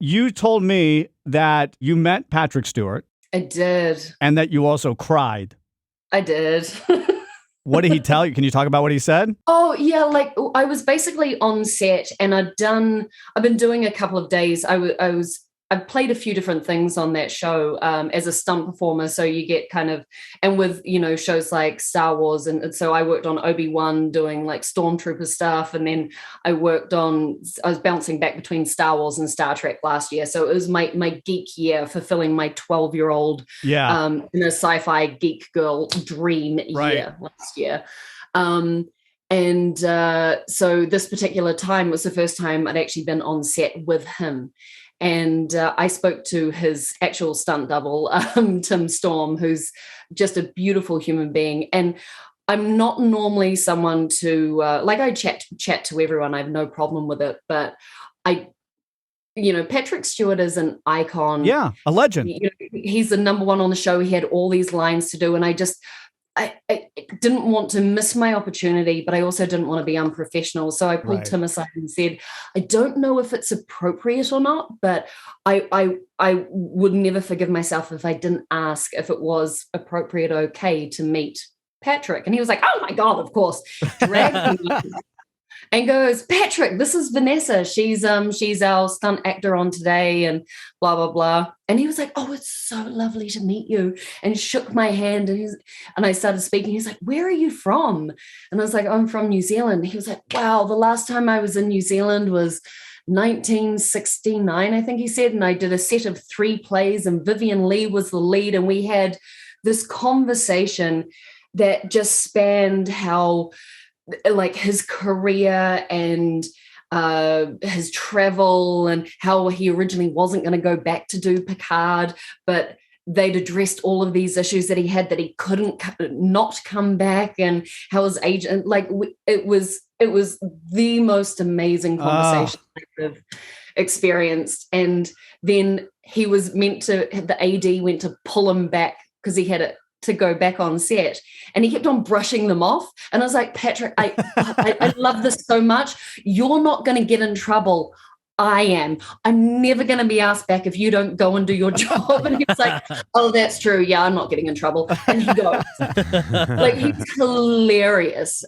You told me that you met Patrick Stewart. I did. And that you also cried. I did. What did he tell you? Can you talk about what he said? Oh, yeah. Like I was basically on set and I've been doing a couple of days. I've played a few different things on that show as a stunt performer. So you get kind of, and with, shows like Star Wars. And so I worked on Obi-Wan doing like Stormtrooper stuff. And then I was bouncing back between Star Wars and Star Trek last year. So it was my geek year, fulfilling my 12-year-old sci-fi geek girl dream year last year. So this particular time was the first time I'd actually been on set with him. And I spoke to his actual stunt double, Tim Storm, who's just a beautiful human being. And I'm not normally someone to, I chat to everyone. I have no problem with it. But Patrick Stewart is an icon. Yeah, a legend. He's the number one on the show. He had all these lines to do. And I didn't want to miss my opportunity, but I also didn't want to be unprofessional. So I pulled Tim aside and said, I don't know if it's appropriate or not, but I would never forgive myself if I didn't ask if it was appropriate, okay to meet Patrick. And he was like, oh my God, of course. Dragged me and goes, Patrick, this is Vanessa. She's our stunt actor on today and blah, blah, blah. And he was like, oh, it's so lovely to meet you. And shook my hand. And I started speaking. He's like, where are you from? And I was like, I'm from New Zealand. He was like, wow, the last time I was in New Zealand was 1969, I think he said. And I did a set of 3 plays and Vivian Lee was the lead. And we had this conversation that just spanned how like his career and his travel and how he originally wasn't going to go back to do Picard, but they'd addressed all of these issues that he had that he couldn't not come back, and how his agent, it was the most amazing conversation I've experienced. And then the AD went to pull him back because he had to go back on set, and he kept on brushing them off. And I was like, Patrick, I love this so much. You're not going to get in trouble. I am. I'm never going to be asked back if you don't go and do your job. And he was like, oh, that's true. Yeah, I'm not getting in trouble. And he goes, like, he's hilarious.